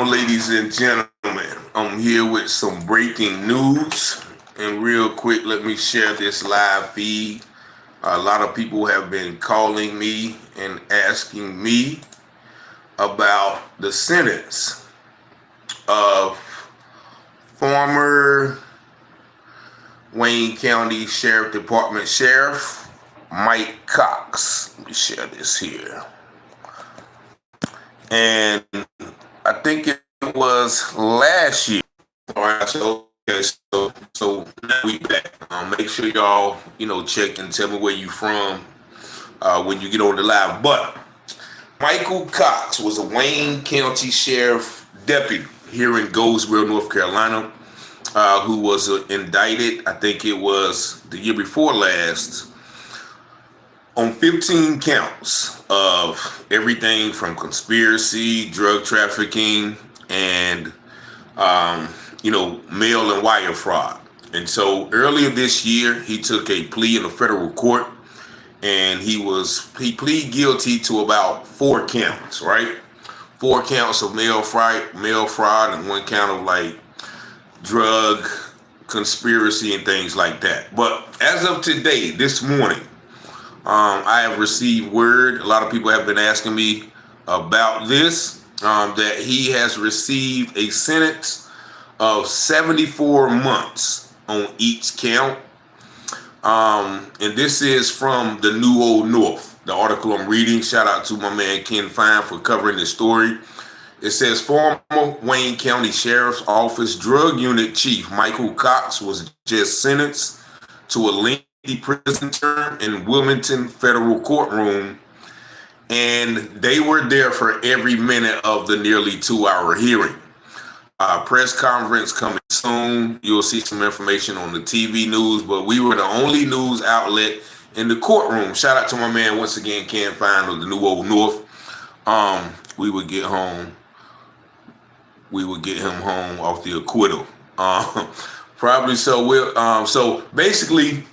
ladies and gentlemen. I'm here with some breaking news. And real quick, let me share this live feed. A lot of people have been calling me and asking me about the sentence of former Wayne County Sheriff Department Sheriff Mike Cox. Let me share this here. And I think it was last year. All right, so now we back. Make sure y'all, check and tell me where you from when you get on the live. But Michael Cox was a Wayne County Sheriff deputy here in Goldsboro, North Carolina, who was indicted, I think it was the year before last, on 15 counts of everything from conspiracy, drug trafficking, and mail and wire fraud. And so earlier this year, he took a plea in a federal court, and he pleaded guilty to about 4 counts, right? 4 counts of mail fraud, and 1 count of drug conspiracy and things like that. But as of today, this morning, I have received word. A lot of people have been asking me about this, that he has received a sentence of 74 months on each count. And this is from the New Old North, the article I'm reading. Shout out to my man Ken Fine for covering this story. It says former Wayne County Sheriff's Office Drug Unit Chief Michael Cox was just sentenced to a lengthy prison term in Wilmington Federal Courtroom, and they were there for every minute of the nearly 2-hour hearing. Press conference coming soon. You'll see some information on the TV news, but we were the only news outlet in the courtroom. Shout out to my man once again, Ken Fine of the New Old North. We would get him home off the acquittal. Probably so. So basically,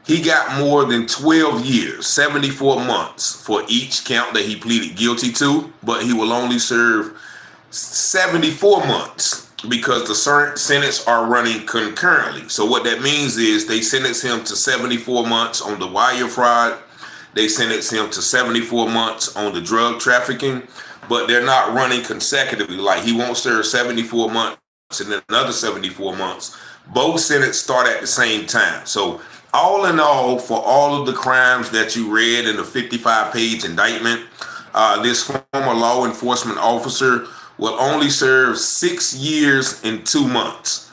he got more than 12 years, 74 months for each count that he pleaded guilty to, but he will only serve 74 months because the sentence are running concurrently. So what that means is they sentence him to 74 months on the wire fraud. They sentence him to 74 months on the drug trafficking, but they're not running consecutively. Like he won't serve 74 months and then another 74 months. Both sentences start at the same time. So all in all, for all of the crimes that you read in the 55-page indictment, this former law enforcement officer will only serve 6 years and 2 months.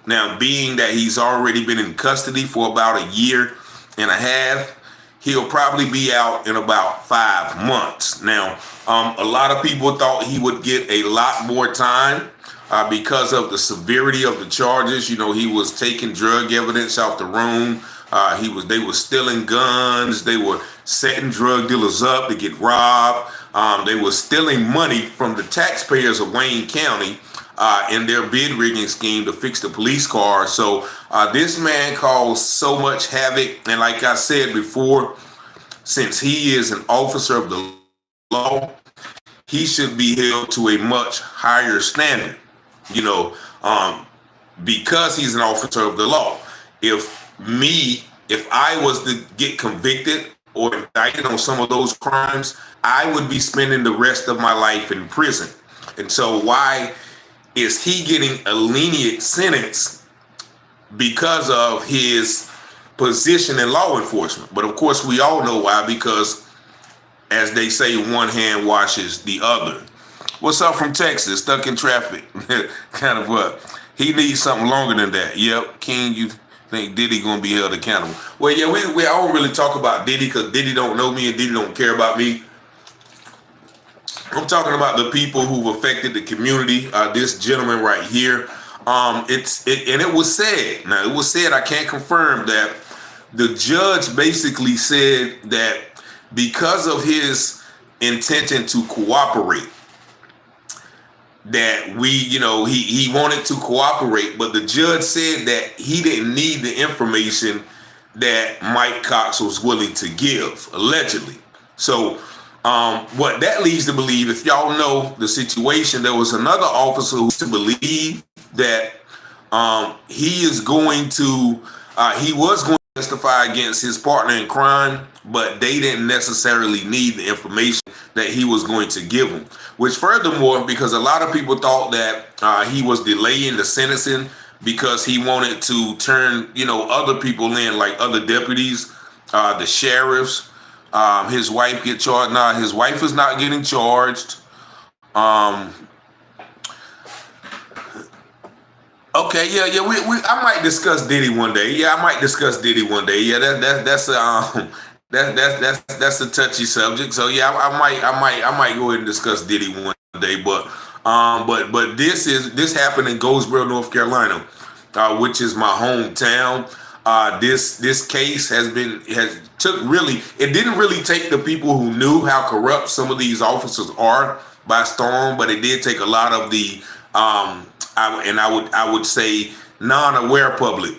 Now, being that he's already been in custody for about a year and a half, he'll probably be out in about 5 months. Now, a lot of people thought he would get a lot more time because of the severity of the charges. He was taking drug evidence out the room. They were stealing guns. They were setting drug dealers up to get robbed. They were stealing money from the taxpayers of Wayne County in their bid rigging scheme to fix the police cars. So this man caused so much havoc. And like I said before, since he is an officer of the law, he should be held to a much higher standard, because he's an officer of the law. If I was to get convicted or indicted on some of those crimes, I would be spending the rest of my life in prison. And so why is he getting a lenient sentence? Because of his position in law enforcement. But of course, we all know why, because as they say, one hand washes the other. What's up from Texas? Stuck in traffic. Kind of what? He needs something longer than that. Yep. King, you think Diddy gonna be held accountable? Well, yeah, I don't really talk about Diddy because Diddy don't know me and Diddy don't care about me. I'm talking about the people who've affected the community. This gentleman right here. It was said. Now it was said. I can't confirm that. The judge basically said that because of his intention to cooperate, that he wanted to cooperate, but the judge said that he didn't need the information that Mike Cox was willing to give, allegedly. So What that leads to believe, if y'all know the situation, there was another officer who to believe that he was going to testify against his partner in crime, but they didn't necessarily need the information that he was going to give them. Which furthermore, because a lot of people thought that he was delaying the sentencing because he wanted to turn, other people in, like other deputies, the sheriffs, his wife get charged. Nah, his wife is not getting charged. Okay, yeah. I might discuss Diddy one day. Yeah, I might discuss Diddy one day. Yeah, that's a touchy subject. So yeah, I might go ahead and discuss Diddy one day. But this happened in Goldsboro, North Carolina, which is my hometown. This case it didn't really take the people who knew how corrupt some of these officers are by storm, but it did take a lot of the I would say non-aware public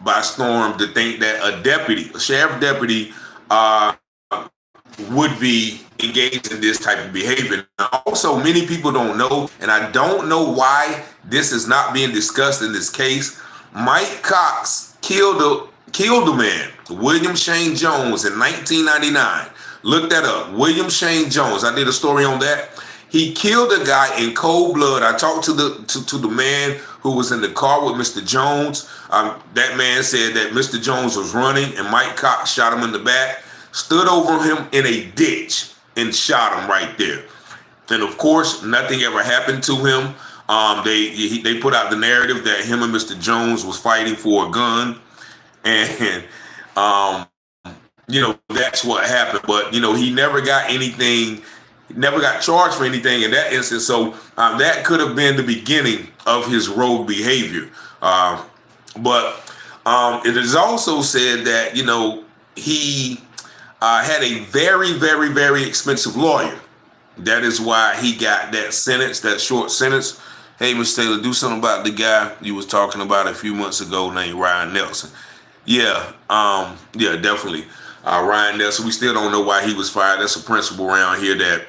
by storm to think that a sheriff deputy, would be engaged in this type of behavior. Now, also, many people don't know, and I don't know why this is not being discussed in this case. Mike Cox killed a man, William Shane Jones, in 1999. Look that up, William Shane Jones. I did a story on that. He killed a guy in cold blood. I talked to the man who was in the car with Mr. Jones. That man said that Mr. Jones was running and Mike Cox shot him in the back, stood over him in a ditch and shot him right there. And of course, nothing ever happened to him. They put out the narrative that him and Mr. Jones was fighting for a gun, and that's what happened. But he never got anything. Never got charged for anything in that instance. So that could have been the beginning of his rogue behavior. But it is also said that, he had a very, very, very expensive lawyer. That is why he got that sentence, that short sentence. Hey, Mr. Taylor, do something about the guy you was talking about a few months ago named Ryan Nelson. Yeah, definitely. Ryan Nelson, we still don't know why he was fired. That's a principal around here that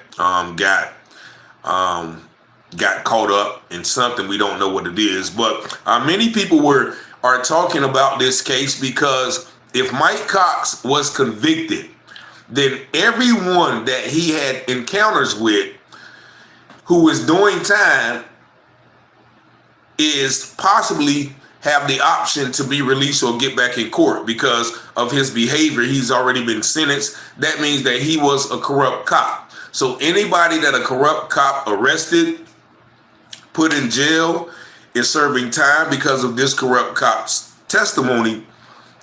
got caught up in something. We don't know what it is. But many people are talking about this case because if Mike Cox was convicted, then everyone that he had encounters with who is doing time is possibly have the option to be released or get back in court because of his behavior. He's already been sentenced. That means that he was a corrupt cop. So anybody that a corrupt cop arrested, put in jail, is serving time because of this corrupt cop's testimony.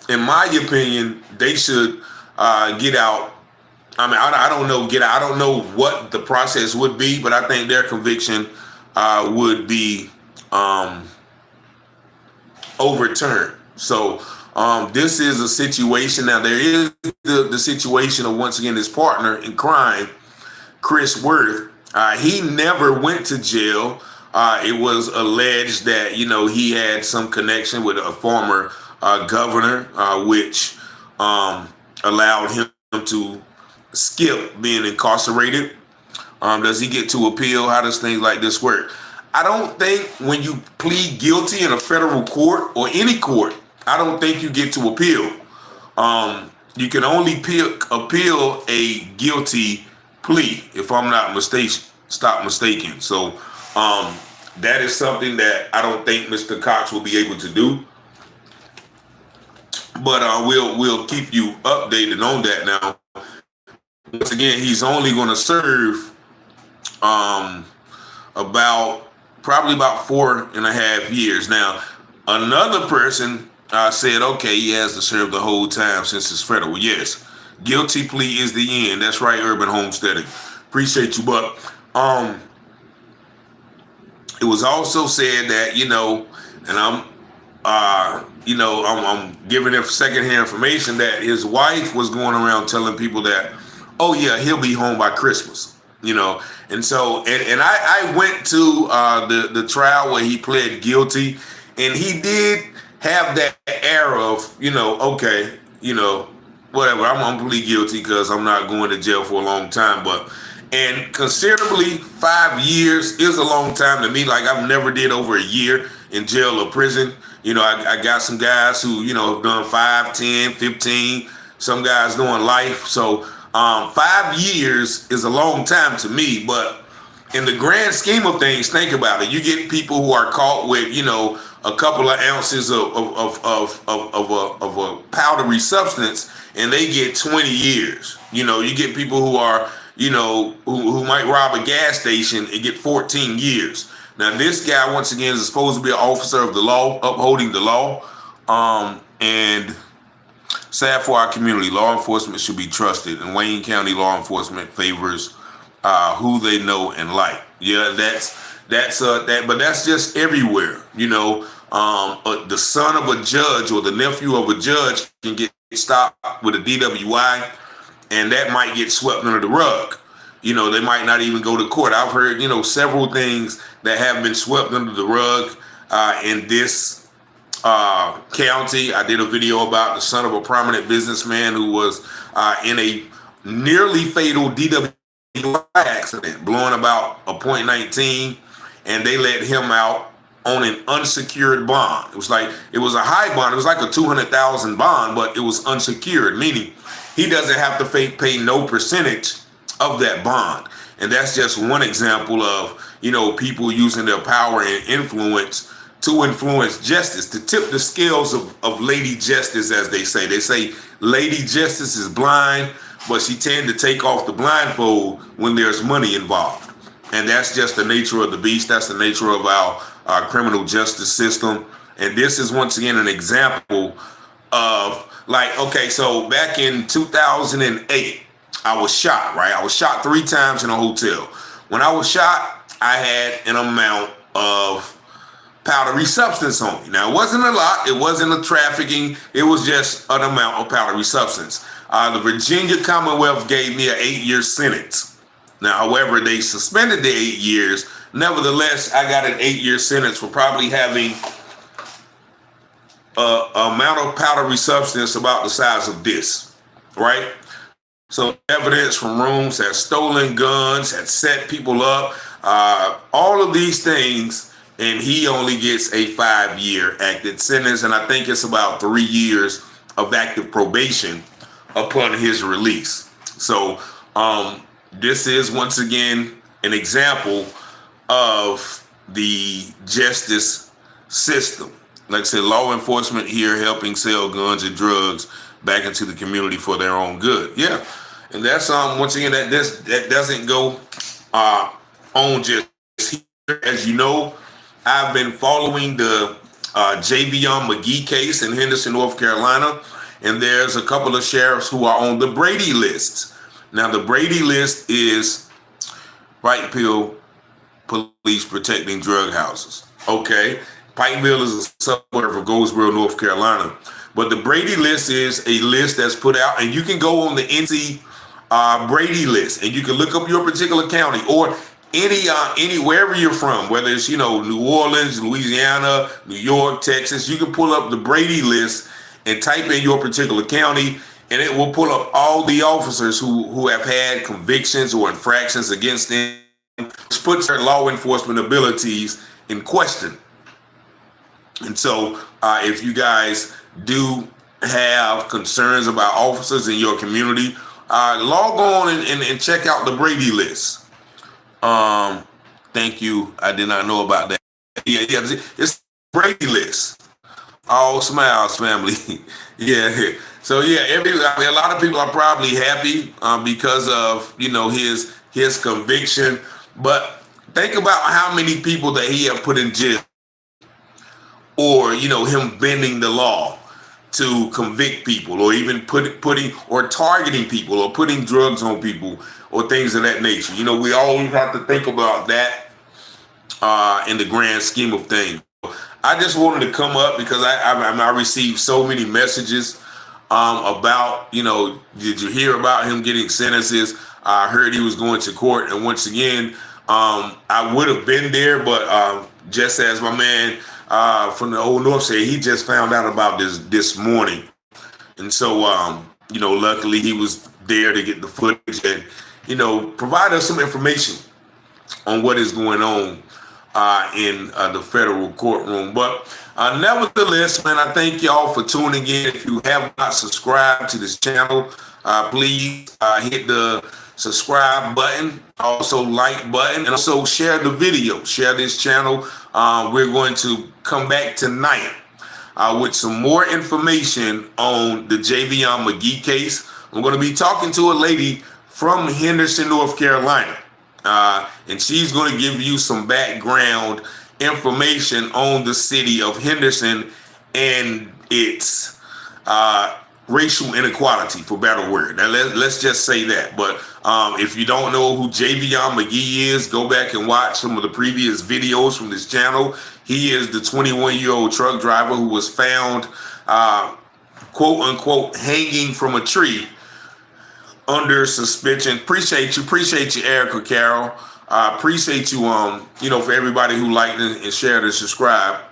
In my opinion, they should get out. I mean, I don't know, get out. I don't know what the process would be, but I think their conviction would be overturned. So this is a situation. Now there is the situation of, once again, his partner in crime, Chris Worth. He never went to jail. It was alleged that he had some connection with a former governor, which allowed him to skip being incarcerated. Does he get to appeal? How does things like this work? I don't think when you plead guilty in a federal court or any court, I don't think you get to appeal. You can only appeal a guilty plea, if I'm not mistaken. So that is something that I don't think Mr. Cox will be able to do. But we'll keep you updated on that. Now, once again, he's only going to serve probably about 4.5 years. Now, another person said, okay, he has to serve the whole time since it's federal. Yes, guilty plea is the end. That's right, Urban Homesteading. Appreciate you, but it was also said that and I'm giving him secondhand information that his wife was going around telling people that, oh yeah, he'll be home by Christmas. And so, and I went to the trial where he pled guilty, and he did have that air of, okay, whatever, I'm plead guilty because I'm not going to jail for a long time. But And considerably, 5 years is a long time to me. Like, I've never did over a year in jail or prison. I got some guys who, have done 5, 10, 15. Some guys doing life. So 5 years is a long time to me. But in the grand scheme of things, think about it. You get people who are caught with, a couple of ounces of a powdery substance, and they get 20 years. You get people who are, who might rob a gas station and get 14 years. Now, this guy, once again, is supposed to be an officer of the law, upholding the law. And sad for our community, law enforcement should be trusted, and Wayne County law enforcement favors who they know and like. Yeah, but that's just everywhere. The son of a judge or the nephew of a judge can get stopped with a DWI, and that might get swept under the rug. They might not even go to court. I've heard, several things that have been swept under the rug in this county. I did a video about the son of a prominent businessman who was in a nearly fatal DWI accident, blowing about a .19, and they let him out on an unsecured bond. It was a high bond. It was like a $200,000 bond, but it was unsecured, meaning he doesn't have to pay no percentage of that bond. And that's just one example of, people using their power and influence to influence justice, to tip the scales of Lady Justice, as they say. They say Lady Justice is blind, but she tend to take off the blindfold when there's money involved. And that's just the nature of the beast. That's the nature of our criminal justice system. And this is, once again, an example of, so back in 2008, I was shot, right? I was shot 3 times in a hotel. When I was shot, I had an amount of powdery substance on me. Now, it wasn't a lot. It wasn't a trafficking. It was just an amount of powdery substance. The Virginia Commonwealth gave me an 8-year sentence. Now, however, they suspended the 8 years. Nevertheless, I got an 8-year sentence for probably having an amount of powdery substance about the size of this, right? So evidence from rooms, had stolen guns, had set people up, all of these things, and he only gets a 5-year active sentence, and I think it's about 3 years of active probation upon his release. So this is, once again, an example of the justice system. Like I said, law enforcement here helping sell guns and drugs back into the community for their own good. Yeah. And that's once again, that doesn't go on just here. As you know, I've been following the J'von McGee case in Henderson, North Carolina, and there's a couple of sheriffs who are on the Brady list. Now, the Brady list is White Pill police protecting drug houses. Okay. Pikeville is a suburb of Goldsboro, North Carolina. But the Brady list is a list that's put out, and you can go on the NC Brady list, and you can look up your particular county or any wherever you're from, whether it's, New Orleans, Louisiana, New York, Texas. You can pull up the Brady list and type in your particular county, and it will pull up all the officers who have had convictions or infractions against them, which puts their law enforcement abilities in question. And so if you guys do have concerns about officers in your community, log on and check out the Brady list. Thank you. I did not know about that. Yeah, it's Brady list. All smiles, family. Yeah. So yeah, a lot of people are probably happy because of his conviction. But think about how many people that he have put in jail, or him bending the law to convict people, or even putting or targeting people, or putting drugs on people, or things of that nature. We always have to think about that in the grand scheme of things. I just wanted to come up because I received so many messages about, did you hear about him getting sentences? I heard he was going to court, and once again, I would have been there, but just as my man from the Old North said, he just found out about this morning. And so, luckily he was there to get the footage, and provide us some information on what is going on in the federal courtroom. But nevertheless, man, I thank y'all for tuning in. If you have not subscribed to this channel, please hit the subscribe button, also like button, and also share the video. Share this channel. We're going to come back tonight with some more information on the J'von McGee case. I'm going to be talking to a lady from Henderson, North Carolina. And she's going to give you some background information on the city of Henderson and its racial inequality, for better word. Now, let's just say that. But if you don't know who J'von McGee is, go back and watch some of the previous videos from this channel. He is the 21-year-old truck driver who was found, quote unquote, hanging from a tree under suspension. Appreciate you, Erica Carroll. Appreciate you, for everybody who liked and shared and subscribed.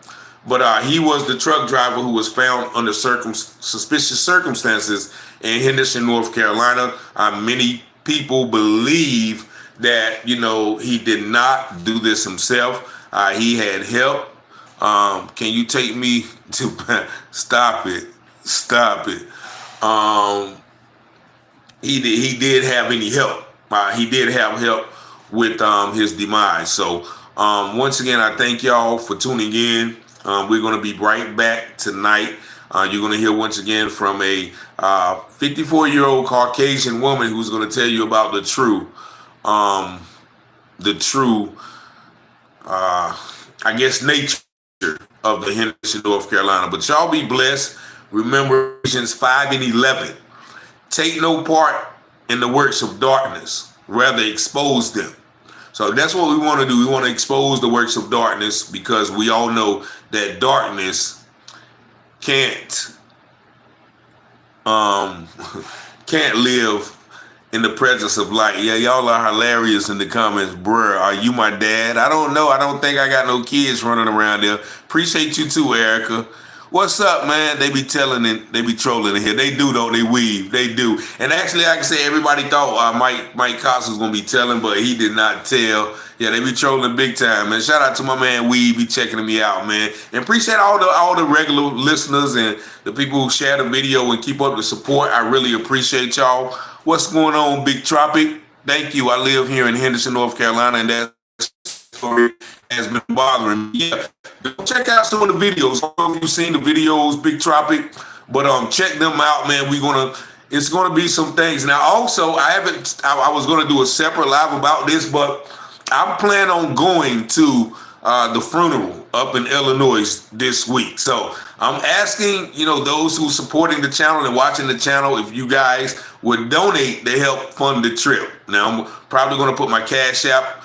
But he was the truck driver who was found under suspicious circumstances in Henderson, North Carolina. Many people believe that, he did not do this himself. He had help. Can you take me to stop it? He did have any help. He did have help with his demise. So once again, I thank y'all for tuning in. We're going to be right back tonight. You're going to hear once again from a 54-year-old Caucasian woman who's going to tell you about the true, nature of the Henderson, North Carolina. But y'all be blessed. Remember Ephesians 5 and 11. Take no part in the works of darkness, rather expose them. So that's what we want to do. We want to expose the works of darkness because we all know that darkness can't live in the presence of light. Yeah, y'all are hilarious in the comments. Bruh, are you my dad? I don't know. I don't think I got no kids running around there. Appreciate you too, Erica. What's up, man? They be telling it, they be trolling in here. They do, though. They weave. They do. And actually, I can say everybody thought Mike Cox was going to be telling, but he did not tell. Yeah, they be trolling big time, man. Shout out to my man Weave. Be checking me out, man. And appreciate all the regular listeners and the people who share the video and keep up the support. I really appreciate y'all. What's going on, Big Tropic? Thank you. I live here in Henderson, North Carolina, and that story has been bothering me. Yeah, go check out some of the videos. I don't know if you've seen the videos, Big Tropic, but check them out, man. It's gonna be some things. Now, also, I was gonna do a separate live about this, but I'm planning on going to the funeral up in Illinois this week. So I'm asking, those who supporting the channel and watching the channel, if you guys would donate to help fund the trip. Now, I'm probably gonna put my Cash App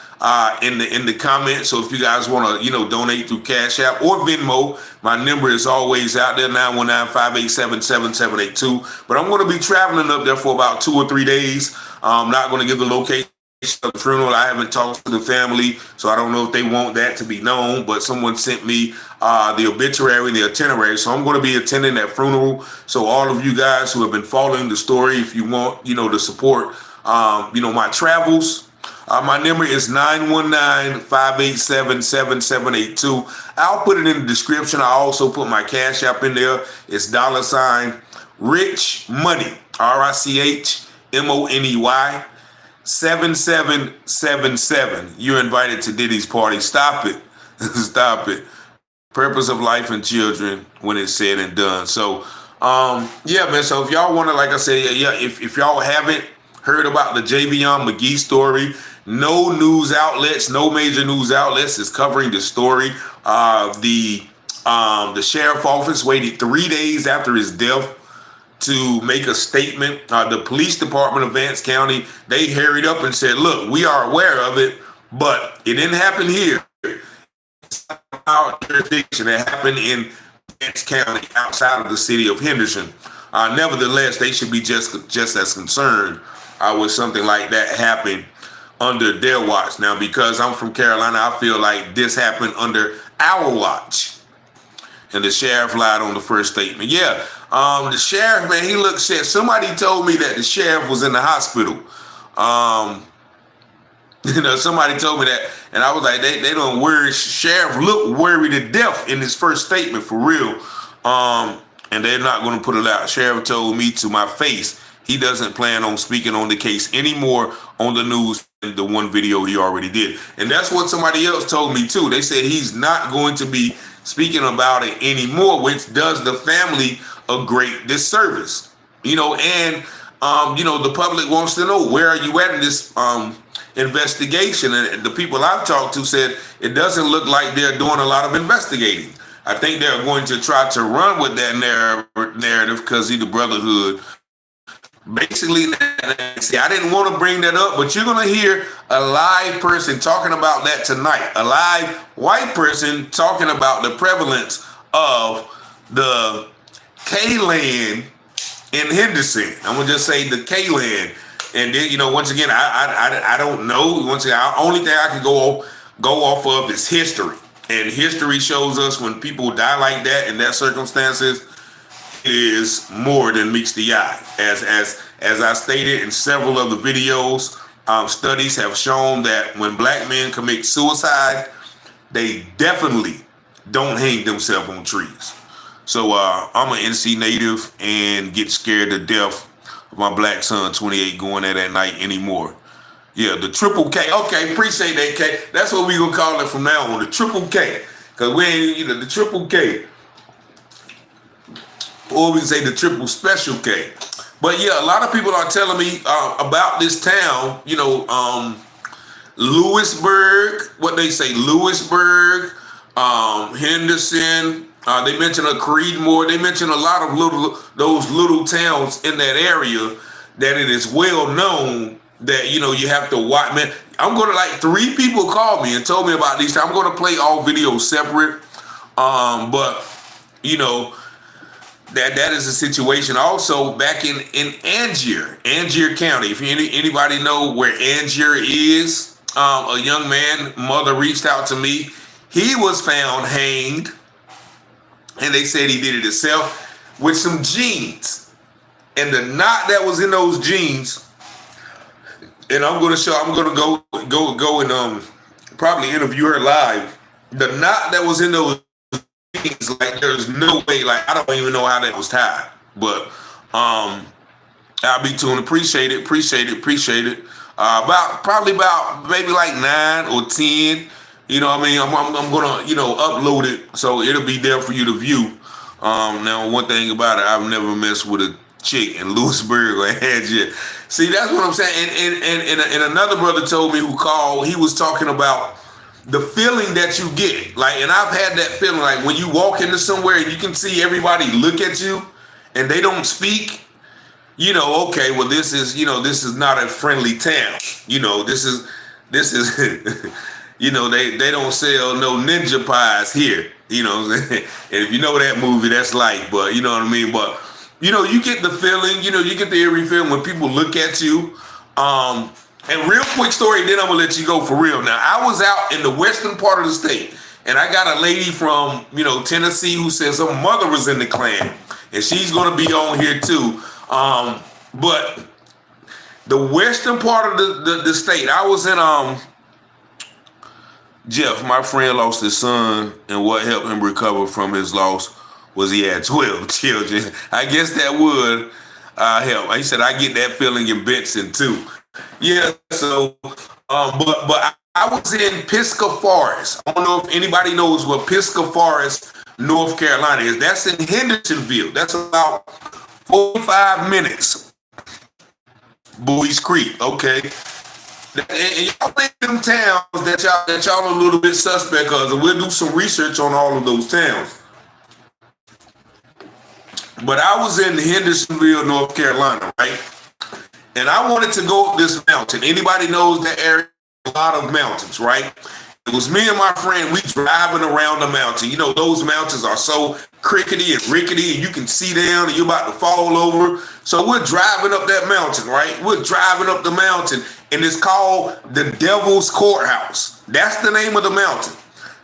in the comments. So if you guys want to, donate through Cash App or Venmo, my number is always out there, 919-587-7782. But I'm going to be traveling up there for about 2 or 3 days. I'm not going to give the location of the funeral. I haven't talked to the family, so I don't know if they want that to be known, but someone sent me the obituary and the itinerary. So I'm going to be attending that funeral. So all of you guys who have been following the story, if you want, to support, my travels, my number is 919-587-7782. I'll put it in the description. I also put my Cash App in there. It's $Rich Money, RICHMONEY 7777. You're invited to Diddy's party. Stop it. Stop it. Purpose of life and children when it's said and done. So, yeah, man. So if y'all want to, like I said, yeah, if y'all haven't heard about the J'von McGee story, no major news outlets is covering the story. The sheriff office waited 3 days after his death to make a statement. The police department of Vance County, they hurried up and said, look, we are aware of it, but it didn't happen here. It's our jurisdiction. It happened in Vance County outside of the city of Henderson. Nevertheless, they should be just as concerned with something like that happening under their watch. Now, because I'm from Carolina, I feel like this happened under our watch. And the sheriff lied on the first statement. Yeah, the sheriff, man, he looked sad. Somebody told me that the sheriff was in the hospital Somebody told me that, and I was like, they don't worry. Sheriff looked worried to death in his first statement, for real. And they're not going to put it out. Sheriff told me to my face he doesn't plan on speaking on the case anymore on the news than the one video he already did. And that's what somebody else told me too. They said he's not going to be speaking about it anymore, which does the family a great disservice. And the public wants to know, where are you at in this investigation? And the people I've talked to said it doesn't look like they're doing a lot of investigating. I think they're going to try to run with that narrative because he's the Brotherhood. Basically, see, I didn't want to bring that up, but you're going to hear a live person talking about that tonight. A live white person talking about the prevalence of the K-land in Henderson. I'm going to just say the K-land. And then, once again, I don't know. Once again, the only thing I can go off of is history. And history shows us when people die like that in that circumstances, it is more than meets the eye. As I stated in several of the videos, studies have shown that when black men commit suicide, they definitely don't hang themselves on trees. So I'm an NC native and get scared to death of my black son, 28, going there that night anymore. Yeah, the triple K. Okay, appreciate that, K. That's what we gonna call it from now on, the triple K. Because we ain't, the triple K. Or we can say the triple special K. But yeah, a lot of people are telling me about this town, Lewisburg, what they say, Lewisburg, Henderson, they mentioned a Creedmoor, they mentioned a lot of those little towns in that area that it is well known that, you have to watch. Man, I'm going to 3 people called me and told me about these. I'm going to play all videos separate. But, that is a situation. Also, back in Angier County, if anybody know where Angier is, a young man, mother reached out to me. He was found hanged, and they said he did it himself with some jeans. And the knot that was in those jeans, and I'm going to go and probably interview her live. The knot that was in those jeans, there's no way, I don't even know how that was tied. But I'll be tuned. Appreciate it. About maybe 9 or 10. I'm gonna upload it so it'll be there for you to view. Now, one thing about it, I've never messed with a chick in Lewisburg or Angier. See, that's what I'm saying. And another brother told me who called. He was talking about the feeling that you get, and I've had that feeling, when you walk into somewhere and you can see everybody look at you and they don't speak. Okay, well, this is not a friendly town. This is they don't sell no ninja pies here. And if you know that movie, that's light, but you know what I mean. But you get the feeling, you get the eerie feeling when people look at you. And real quick story, then I'm gonna let you go for real. Now, I was out in the western part of the state, and I got a lady from Tennessee who says her mother was in the Klan, and she's gonna be on here too. But the western part of the state, I was in Jeff, my friend, lost his son, and what helped him recover from his loss was he had 12 children. I guess that would help. He said, I get that feeling in Benson too. Yeah, so, but I was in Pisgah Forest. I don't know if anybody knows what Pisgah Forest, North Carolina is. That's in Hendersonville. That's about 45 minutes. Bowie's Creek, okay. And y'all think them towns that y'all a little bit suspect because we'll do some research on all of those towns. But I was in Hendersonville, North Carolina, right? And I wanted to go up this mountain. Anybody knows that area? A lot of mountains, right? It was me and my friend. We driving around the mountain. Those mountains are so crickety and rickety, and you can see down, and you're about to fall over. So we're driving up that mountain, right? We're driving up the mountain, and it's called the Devil's Courthouse. That's the name of the mountain,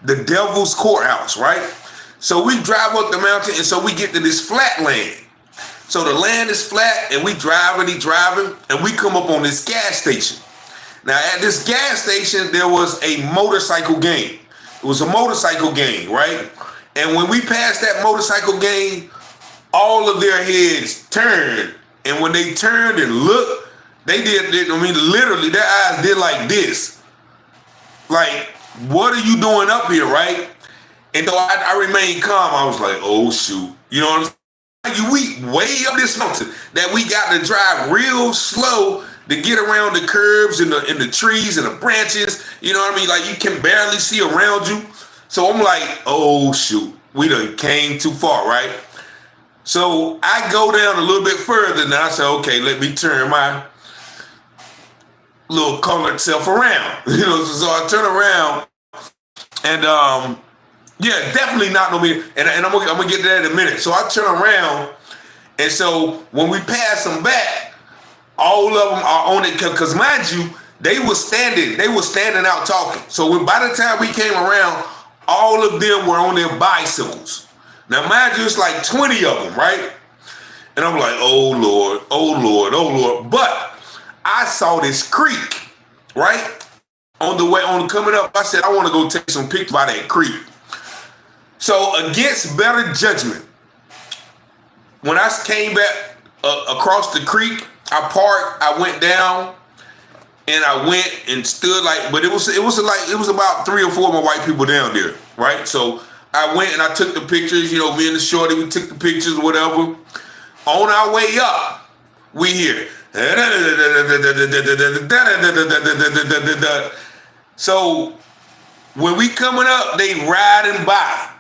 the Devil's Courthouse, right? So we drive up the mountain, and so we get to this flat land. So the land is flat, and he driving, and we come up on this gas station. Now, at this gas station, there was a motorcycle gang. It was a motorcycle gang, right? And when we passed that motorcycle gang, all of their heads turned. And when they turned and looked, literally, their eyes did like this. Like, what are you doing up here, right? And though I remained calm, I was like, oh, shoot. You know what I'm saying? We way up this mountain that we got to drive real slow to get around the curbs and the trees and the branches. You know what I mean? Like, you can barely see around you. So I'm like, oh, shoot. We done came too far, right? So I go down a little bit further, and I say, okay, let me turn my little colored self around. You know, so I turn around, and yeah, definitely not no me. And I'm gonna get to that in a minute. So I turn around, and so when we pass them back, all of them are on it, because mind you, they were standing out talking. So by the time we came around, all of them were on their bicycles. Now mind you, it's like 20 of them, right? And I'm like, oh Lord, oh Lord, oh Lord. But I saw this creek, right? On the way, coming up, I said, I want to go take some pictures by that creek. So against better judgment, when I came back across the creek, I parked, I went down, and I went and stood but it was about 3 or 4 of my white people down there, right? So I went and I took the pictures, you know, me and the shorty, we took the pictures, whatever. On our way up, we hear. So when we coming up, they riding by.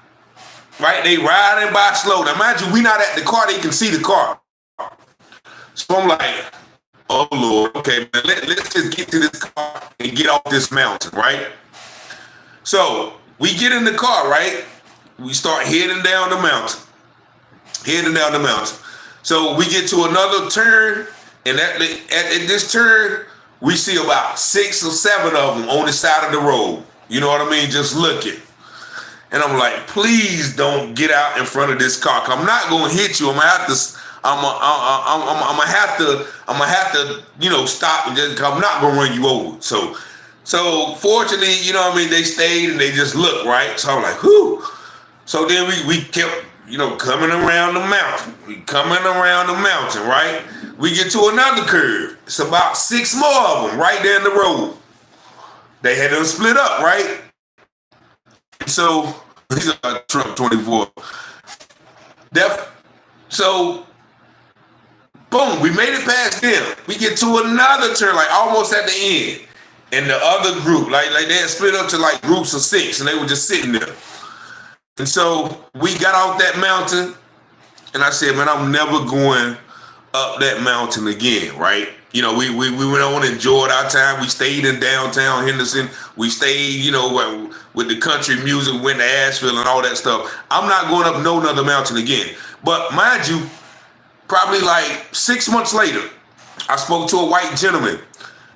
Right? They riding by slow. Now, mind you, we not at the car. They can see the car. So I'm like, oh, Lord. Okay, man, let's just get to this car and get off this mountain, right? So we get in the car, right? We start heading down the mountain. So we get to another turn, and at this turn, we see about 6 or 7 of them on the side of the road. You know what I mean? Just looking. And I'm like, please don't get out in front of this car. I'm not gonna hit you. I'm gonna have to, you know, stop and just. I'm not gonna run you over. So fortunately, you know what I mean. They stayed and they just looked, right. So I'm like, whew. So then we kept, you know, coming around the mountain. Right. We get to another curve. It's about 6 more of them right there in the road. They had them split up, right. So he's a Trump 24. So boom, we made it past them. We get to another turn, like almost at the end. And the other group, like they had split up to like groups of 6, and they were just sitting there. And so we got off that mountain, and I said, man, I'm never going up that mountain again, right? You know, we went on and enjoyed our time. We stayed in downtown Henderson. We stayed, you know, with the country music, went to Asheville and all that stuff. I'm not going up no other mountain again. But mind you, probably like 6 months later, I spoke to a white gentleman,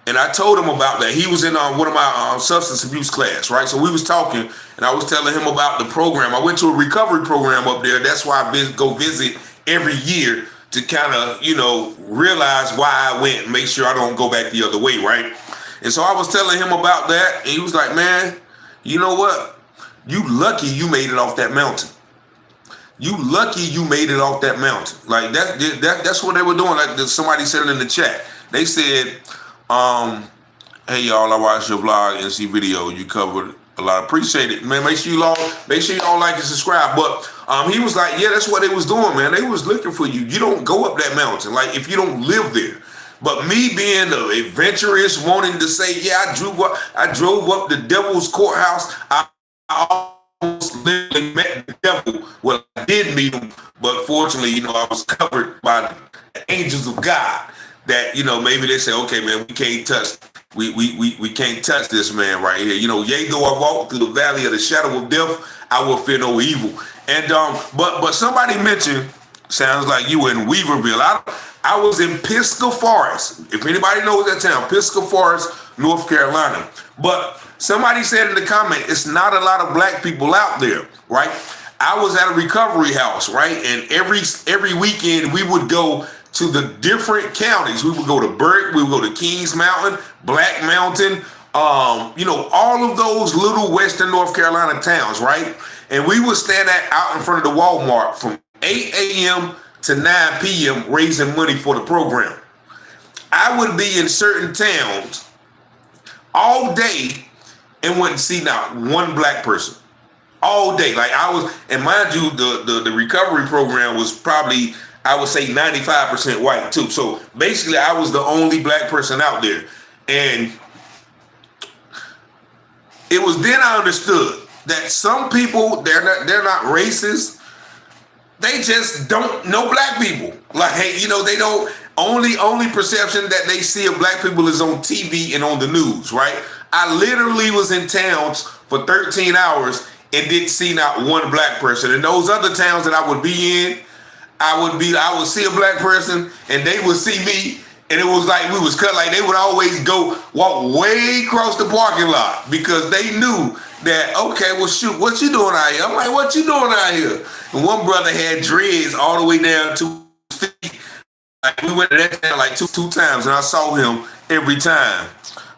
and I told him about that. He was in one of my substance abuse class, right? So we was talking, and I was telling him about the program. I went to a recovery program up there. That's why I go visit every year, to kind of, you know, realize why I went and make sure I don't go back the other way, right? And so I was telling him about that, and he was like, man, you know what? You lucky you made it off that mountain. Like that's what they were doing. Like somebody said it in the chat. They said, hey y'all, I watched your vlog and see video. You covered a lot. Appreciate it, man. Make sure you all like and subscribe. But he was like, yeah, that's what they was doing, man. They was looking for you. You don't go up that mountain, like if you don't live there. But me being an adventurous, wanting to say, yeah, I drove up the devil's courthouse. I almost literally met the devil. Well, I did meet him, but fortunately, you know, I was covered by the angels of God. That, you know, maybe they say, okay, man, we can't touch this man right here. You know, yea, though I walk through the valley of the shadow of death, I will fear no evil. And but somebody mentioned, sounds like you were in Weaverville. I was in Pisgah Forest. If anybody knows that town, Pisgah Forest, North Carolina. But somebody said in the comment, it's not a lot of black people out there, right? I was at a recovery house, right? And every weekend we would go to the different counties. We would go to Burke, we would go to Kings Mountain, Black Mountain, all of those little Western North Carolina towns, right? And we would stand out in front of the Walmart from 8 a.m. to 9 p.m. raising money for the program. I would be in certain towns all day and wouldn't see not one black person. All day. Like I was, and mind you, the recovery program was probably, I would say 95% white too. So basically I was the only black person out there. And it was then I understood that some people, they're not racist. They just don't know black people. Like, they don't, only perception that they see of black people is on TV and on the news, right? I literally was in towns for 13 hours and didn't see not one black person. In those other towns that I would be in, I would see a black person and they would see me, and it was like we was cut. Like they would always walk way across the parking lot because they knew that, okay, well shoot, what you doing out here? I'm like, what you doing out here? And one brother had dreads all the way down to his feet. Like we went to that town like two times, and I saw him every time.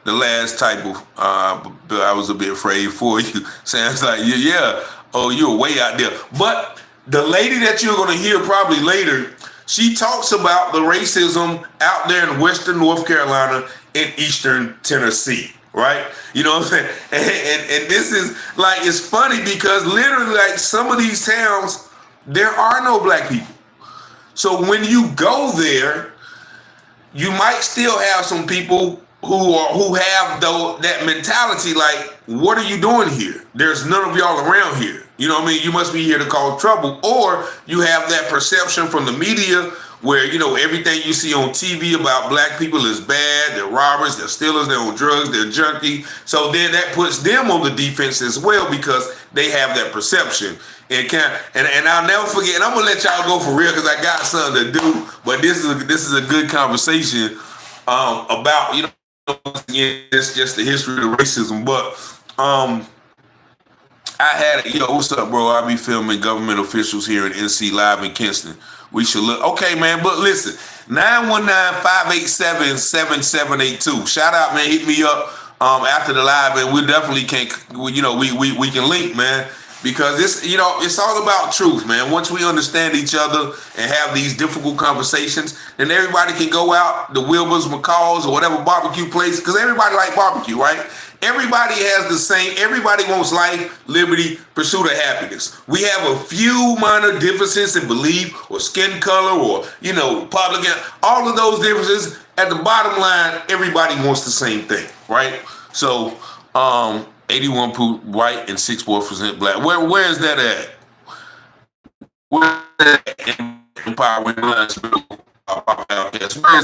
The last type of, I was a bit afraid for you. Sounds like, yeah, oh, you're way out there. But the lady that you're going to hear probably later, she talks about the racism out there in Western North Carolina and Eastern Tennessee, right? You know what I'm saying? And this is like, it's funny because literally like some of these towns, there are no black people. So when you go there, you might still have some people who have that mentality like, what are you doing here? There's none of y'all around here. You know what I mean? You must be here to cause trouble. Or you have that perception from the media where, everything you see on TV about black people is bad. They're robbers, they're stealers, they're on drugs, they're junkie. So then that puts them on the defense as well because they have that perception. And I'll never forget, and I'm gonna let y'all go for real because I got something to do. But this is a good conversation about, it's just the history of racism. But I had what's up, bro? I be filming government officials here in NC Live in Kinston. We should look. Okay, man, but listen, 919-587-7782. Shout out, man. Hit me up after the live, and we definitely we can link, man. Because it's all about truth, man. Once we understand each other and have these difficult conversations, then everybody can go out, the Wilbur's, McCall's, or whatever barbecue place, because everybody like barbecue, right? Everybody has the same, everybody wants life, liberty, pursuit of happiness. We have a few minor differences in belief or skin color or, public, all of those differences. At the bottom line, everybody wants the same thing, right? So, 81% white and 64% black. Where is that at? Where is that in Empire? Where is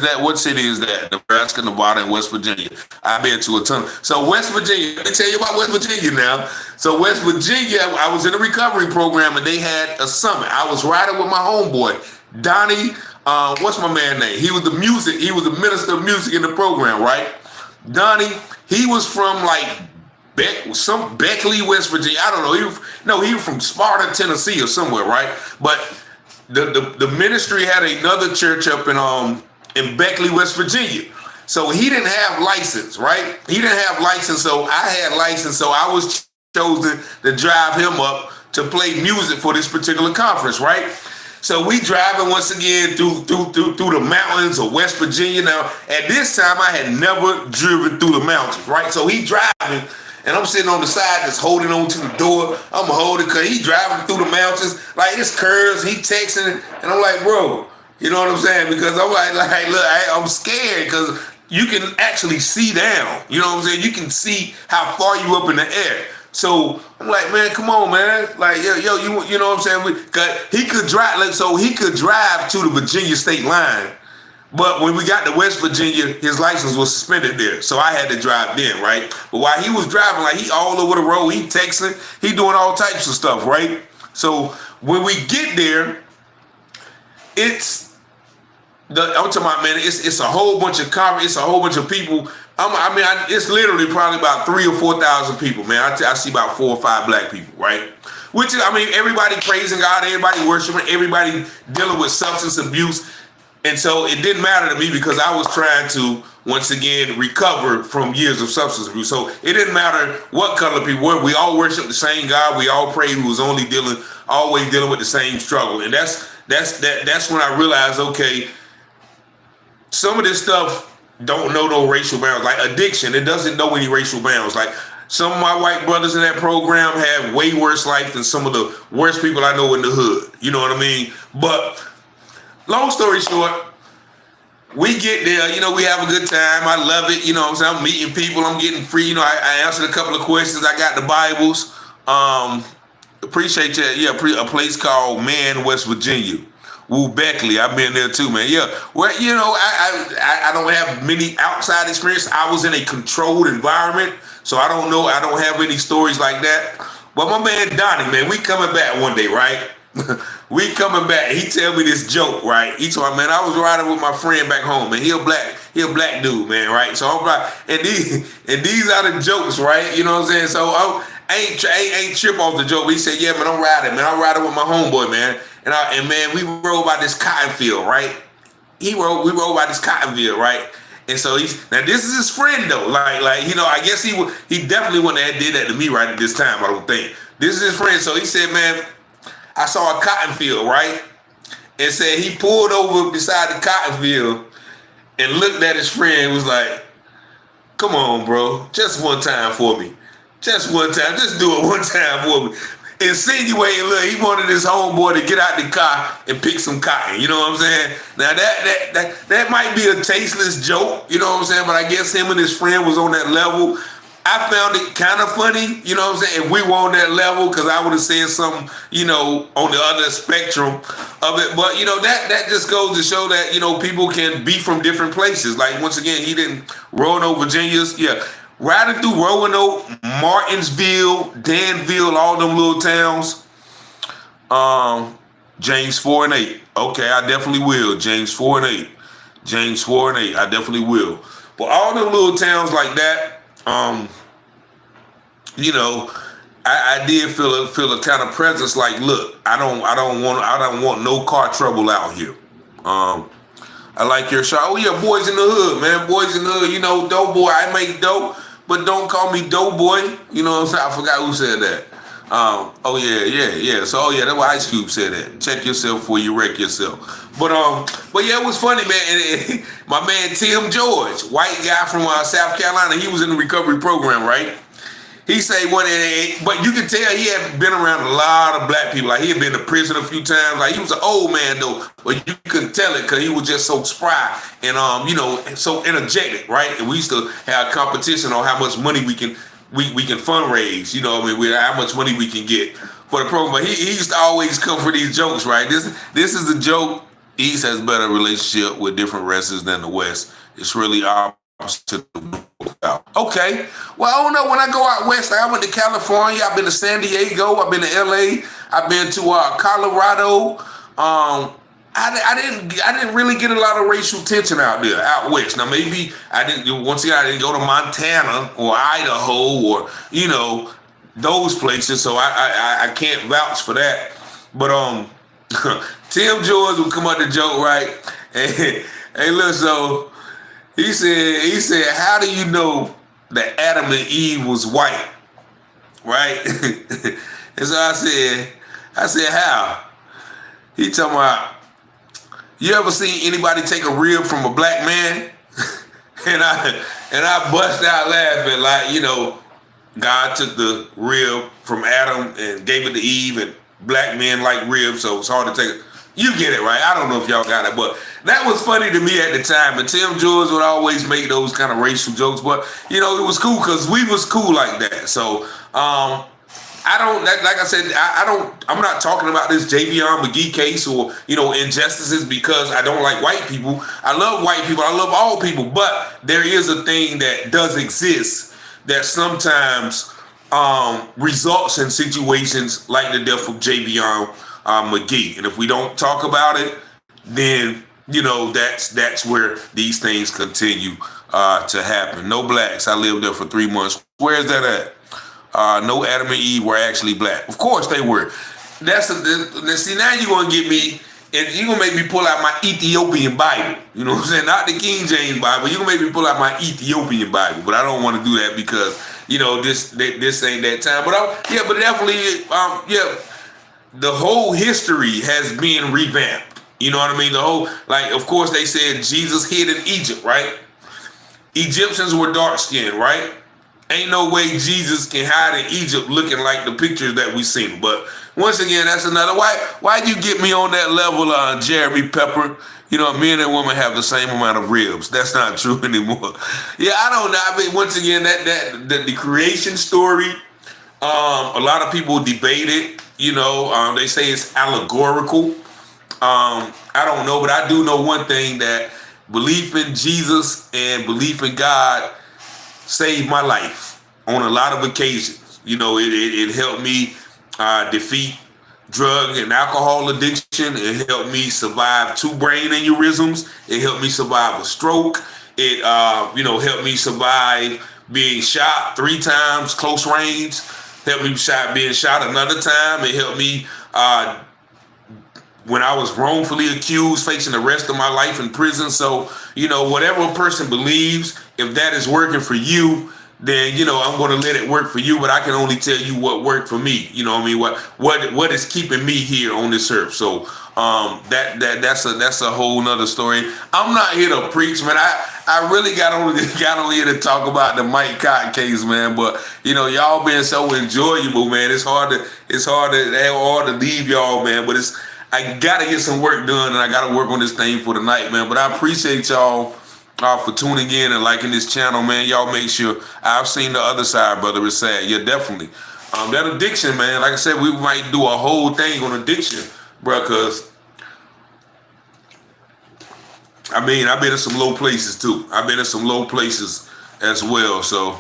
that? What city is that? Nebraska, Nevada, and West Virginia. I've been to a ton. So West Virginia, let me tell you about West Virginia now. So West Virginia, I was in a recovery program and they had a summit. I was riding with my homeboy, Donnie. What's my man name? He was the minister of music in the program, right? Donnie, he was from like Beckley, West Virginia. I don't know. He was from Sparta, Tennessee, or somewhere, right? But the ministry had another church up in Beckley, West Virginia. So he didn't have license, right? He didn't have license, so I had license. So I was chosen to drive him up to play music for this particular conference, right? So we driving once again through the mountains of West Virginia. Now, at this time, I had never driven through the mountains, right? So he driving. And I'm sitting on the side just holding on to the door. I'm holding because he driving through the mountains. Like it's curves, he texting. And I'm like, bro, you know what I'm saying? Because I'm like look, I'm scared because you can actually see down. You know what I'm saying? You can see how far you up in the air. So I'm like, man, come on, man. Like, yo, you know what I'm saying? Cause he could drive, he could drive to the Virginia state line. But when we got to West Virginia, his license was suspended there. So I had to drive then, right? But while he was driving, like he all over the road, he texting, he doing all types of stuff, right? So when we get there, I'm talking about, man, it's a whole bunch of people It's literally probably about 3,000 or 4,000 people, man. I see about 4 or 5 black people, right? Which is, everybody praising God, everybody worshiping, everybody dealing with substance abuse. And so it didn't matter to me because I was trying to, once again, recover from years of substance abuse. So it didn't matter what color people were. We all worship the same God. We all prayed. We was always dealing with the same struggle. And that's when I realized, okay, some of this stuff don't know no racial bounds. Like addiction, it doesn't know any racial bounds. Like some of my white brothers in that program have way worse life than some of the worst people I know in the hood. You know what I mean? But long story short, we get there, we have a good time. I love it. I'm meeting people. I'm getting free. I answered a couple of questions. I got the Bibles. Appreciate that. Yeah, a place called West Virginia. Woo Beckley, I've been there too, man. Yeah, well, I don't have many outside experience. I was in a controlled environment, so I don't know. I don't have any stories like that. But my man Donnie, man, we coming back one day, right? We coming back. He tell me this joke, right? He told me, man, I was riding with my friend back home, and he a black dude, man, right? So I'm like, and these are the jokes, right? You know what I'm saying? So I ain't trip off the joke. He said, yeah, man, I'm riding with my homeboy, man. And man, we rode by this cotton field, right? We rode by this cotton field, right? And so now this is his friend though. I guess he definitely wouldn't have did that to me right at this time, I don't think. This is his friend. So he said, man, I saw a cotton field, right? And said he pulled over beside the cotton field and looked at his friend and was like, come on, bro, just one time for me. Just one time. Just do it one time for me. Insinuating, look, he wanted his homeboy to get out the car and pick some cotton. You know what I'm saying? Now that might be a tasteless joke, you know what I'm saying? But I guess him and his friend was on that level. I found it kind of funny, you know what I'm saying? If we were on that level, because I would have said something, on the other spectrum of it. But, that just goes to show that, people can be from different places. Like, once again, he didn't Roanoke, Virginia's. Yeah. Riding through Roanoke, Martinsville, Danville, all them little towns. James 4 and 8. Okay, I definitely will. James 4 and 8. James 4 and 8. I definitely will. But all them little towns like that, I did feel a kind of presence. Like, look, I don't want no car trouble out here. I like your show. Oh yeah, boys in the hood, man. Boys in the hood. Dope boy. I make dope, but don't call me dope boy. You know what I'm saying? I forgot who said that. Yeah. So that's why Ice Cube said that. Check yourself before you wreck yourself. But yeah, it was funny, man. And my man Tim George, white guy from South Carolina, he was in the recovery program, right? He say but you can tell he had been around a lot of black people. Like he had been to prison a few times. Like he was an old man though, but you couldn't tell it because he was just so spry and so energetic, right? And we used to have competition on how much money we can fundraise. With how much money we can get for the program. But he used to always come for these jokes, right? This is the joke. East has better relationship with different races than the West. It's really opposite. Okay. Well, I don't know. When I go out west, I went to California. I've been to San Diego. I've been to LA. I've been to Colorado. I didn't really get a lot of racial tension out there, out west. Now maybe I didn't. Once again, I didn't go to Montana or Idaho or those places. So I can't vouch for that. But Tim George would come up the joke, right? Hey, look, so. He said, how do you know that Adam and Eve was white? Right? And so I said, how? He talking about, you ever seen anybody take a rib from a black man? and I bust out laughing like, God took the rib from Adam and gave it to Eve, and black men like ribs, so it's hard to take it. You get it, right? I don't know if y'all got it, but that was funny to me at the time. And Tim George would always make those kind of racial jokes, but it was cool because we was cool like that. So I'm not talking about this J'von McGee case or injustices because I don't like white people. I love white people. I love all people, but there is a thing that does exist that sometimes results in situations like the death of J'von McGee. And if we don't talk about it, then that's where these things continue to happen. No blacks. I lived there for 3 months. Where is that at? No Adam and Eve were actually black. Of course they were. See, now you're gonna get me, and you're gonna make me pull out my Ethiopian Bible. You know what I'm saying? Not the King James Bible. You're gonna make me pull out my Ethiopian Bible. But I don't want to do that because this ain't that time. But definitely, the whole history has been revamped. You know what I mean? The whole, like, of course they said Jesus hid in Egypt, right? Egyptians were dark skinned, right? Ain't no way Jesus can hide in Egypt looking like the pictures that we seen. But once again, that's another. Why you get me on that level, Jeremy Pepper? Men and women have the same amount of ribs. That's not true anymore. Yeah, I don't know. I mean, once again, the creation story, a lot of people debate it. They say it's allegorical. I don't know, but I do know one thing, that belief in Jesus and belief in God saved my life on a lot of occasions. It helped me defeat drug and alcohol addiction. It helped me survive 2 brain aneurysms. It helped me survive a stroke. It helped me survive being shot 3 times close range. Helped me being shot another time. It helped me when I was wrongfully accused, facing the rest of my life in prison. So, whatever a person believes, if that is working for you, then, I'm going to let it work for you. But I can only tell you what worked for me. You know what I mean? What is keeping me here on this earth. So that's a whole nother story. I'm not here to preach, man. I really got on here to talk about the Mike Cox case, man. But y'all been so enjoyable, man. It's hard to leave y'all, man. But I gotta get some work done, and I gotta work on this thing for the night, man. But I appreciate y'all for tuning in and liking this channel, man. Y'all make sure. I've seen the other side, brother. It's sad. Yeah, definitely. That addiction, man. Like I said, we might do a whole thing on addiction, bro. Cause I've been in some low places too. I've been in some low places as well. So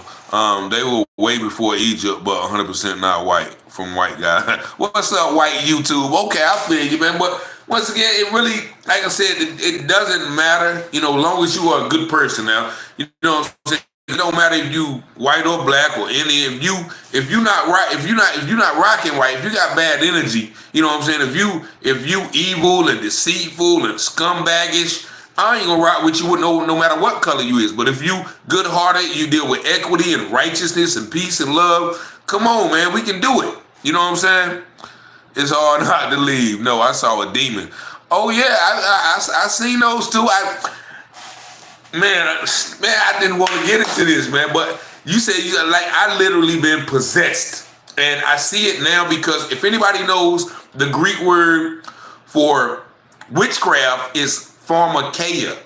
they were way before Egypt, but 100% not white. From white guy. What's up, white YouTube? Okay, I feel you, man. But once again, it really, like I said, it doesn't matter. As long as you are a good person. Now, what I'm saying? It don't matter if you white or black or any. If you're not rocking right, if you got bad energy, you know what I'm saying. If you evil and deceitful and scumbaggish, I ain't gonna rock with you with no matter what color you is. But if you good-hearted, you deal with equity and righteousness and peace and love. Come on, man, we can do it. You know what I'm saying? It's hard not to leave. No, I saw a demon. Oh yeah, I seen those too. I didn't want to get into this, man. But you said I literally been possessed, and I see it now because if anybody knows, the Greek word for witchcraft is pharmakeia.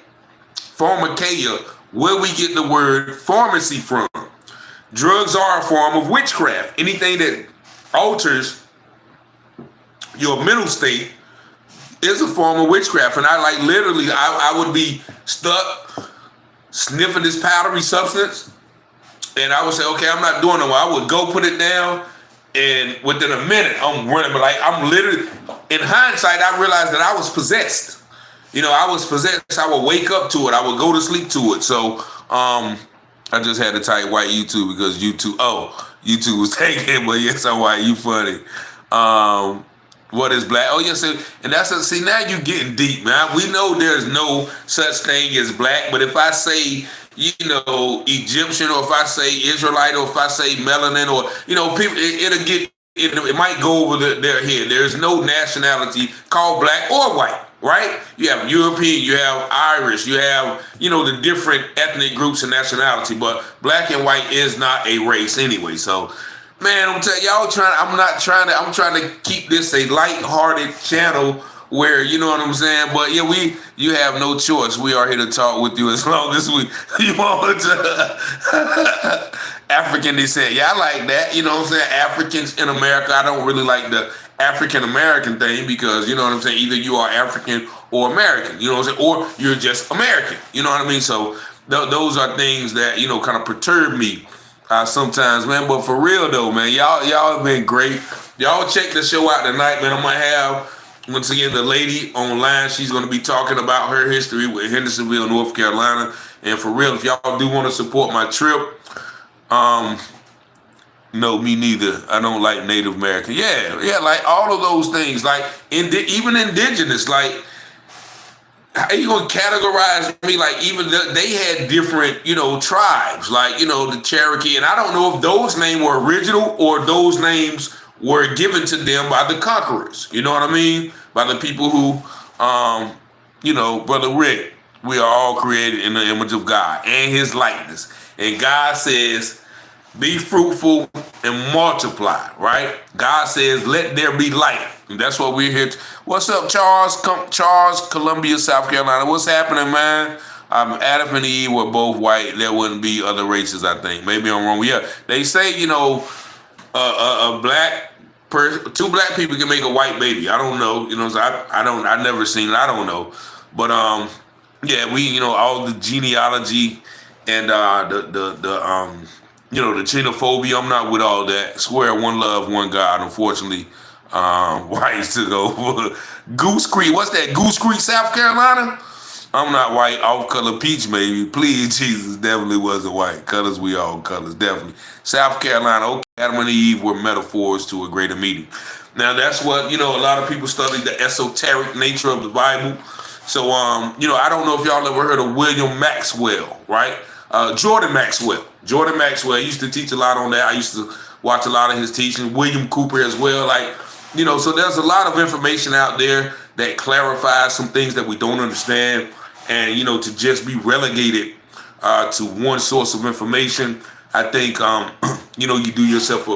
Pharmakeia, where we get the word pharmacy from. Drugs are a form of witchcraft. Anything that alters your mental state is a form of witchcraft. And I would be stuck sniffing this powdery substance, and I would say, okay, I'm not doing no more. I would go put it down, and within a minute, I'm running. But I'm literally, in hindsight, I realized that I was possessed. I was possessed. I would wake up to it. I would go to sleep to it. So, I just had to type white YouTube because YouTube was taken, but yes, I'm white. You funny. What is black? Oh, yes, and see, now you getting deep, man. We know there's no such thing as black, but if I say, Egyptian, or if I say Israelite, or if I say melanin, or, people, it might go over their head. There's no nationality called black or white. Right? You have European, you have Irish, you have, the different ethnic groups and nationality, but black and white is not a race anyway. So, man, I'm telling y'all, I'm trying to keep this a light-hearted channel where, you know what I'm saying? But yeah, you have no choice. We are here to talk with you as long as you want to. African descent. Yeah, I like that. You know what I'm saying? Africans in America. I don't really like the African American thing because, you know what I'm saying, either you are African or American, you know what I'm saying, or you're just American, you know what I mean? So those are things that, kind of perturb me sometimes, man. But for real though, man, y'all have been great. Y'all check the show out tonight, man. I'm gonna have, once again, the lady online. She's gonna be talking about her history with Hendersonville, North Carolina. And for real, if y'all do want to support my trip, no, me neither. I don't like Native American. Yeah, like all of those things, like even indigenous, like how you gonna categorize me? Like even they had different, tribes, like the Cherokee, and I don't know if those names were original or those names were given to them by the conquerors. You know what I mean? By the people who, Brother Rick, we are all created in the image of God and His likeness, and God says, be fruitful and multiply, right? God says, let there be light. And that's what we're here. What's up, Charles? Charles, Columbia, South Carolina. What's happening, man? Adam and Eve were both white. There wouldn't be other races, I think. Maybe I'm wrong. Yeah, they say, a black person, two black people can make a white baby. I don't know. So I never seen it. I don't know. But yeah, we, all the genealogy and the xenophobia. I'm not with all that. Swear one love, one God. Unfortunately, whites took over. Goose Creek. What's that? Goose Creek, South Carolina. I'm not white. Off color peach, maybe. Please, Jesus, definitely wasn't white. Colors, we all colors, definitely. South Carolina. Okay, Adam and Eve were metaphors to a greater meaning. Now that's what a lot of people study the esoteric nature of the Bible. So I don't know if y'all ever heard of William Maxwell, right? Jordan Maxwell. Jordan Maxwell used to teach a lot on that. I used to watch a lot of his teaching. William Cooper as well. So there's a lot of information out there that clarifies some things that we don't understand. And, to just be relegated to one source of information, I think, you do yourself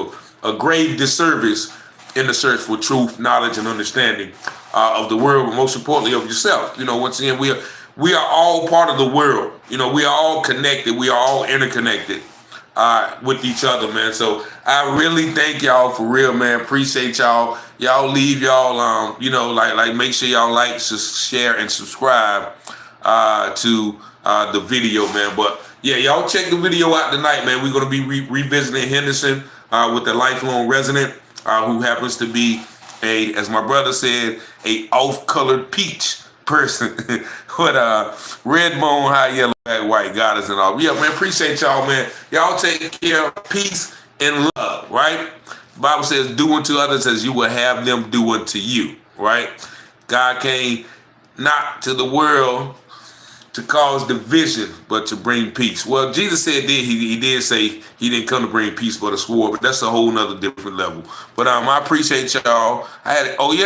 a grave disservice in the search for truth, knowledge, and understanding of the world, but most importantly of yourself. Once again, we are all part of the world. We are all connected. We are all interconnected with each other, man. So I really thank y'all for real, man. Appreciate y'all. Y'all leave y'all, make sure y'all like, share, and subscribe to the video, man. But yeah, y'all check the video out tonight, man. We're going to be revisiting Henderson with the lifelong resident who happens to be as my brother said, a off-colored peach person with red bone, high yellow, black, white, goddess, and all. Yeah, man, appreciate y'all, man. Y'all take care, peace and love, right? The Bible says, do unto others as you will have them do unto you, right? God came not to the world to cause division, but to bring peace. Well, Jesus said he did say he didn't come to bring peace but a sword, but that's a whole nother different level. But I appreciate y'all.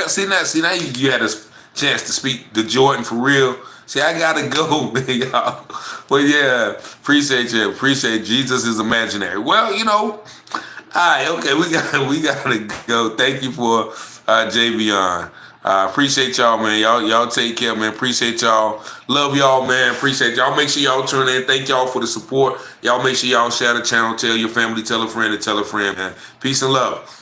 See now you had a chance to speak to Jordan for real. See, I gotta go, man, y'all. But yeah, appreciate you. Appreciate Jesus is imaginary. Well, all right, okay, we gotta go. Thank you for JVon. Appreciate y'all, man. Y'all take care, man. Appreciate y'all. Love y'all, man. Appreciate y'all. Make sure y'all tune in. Thank y'all for the support. Y'all make sure y'all share the channel. Tell your family, tell a friend, and tell a friend, man. Peace and love.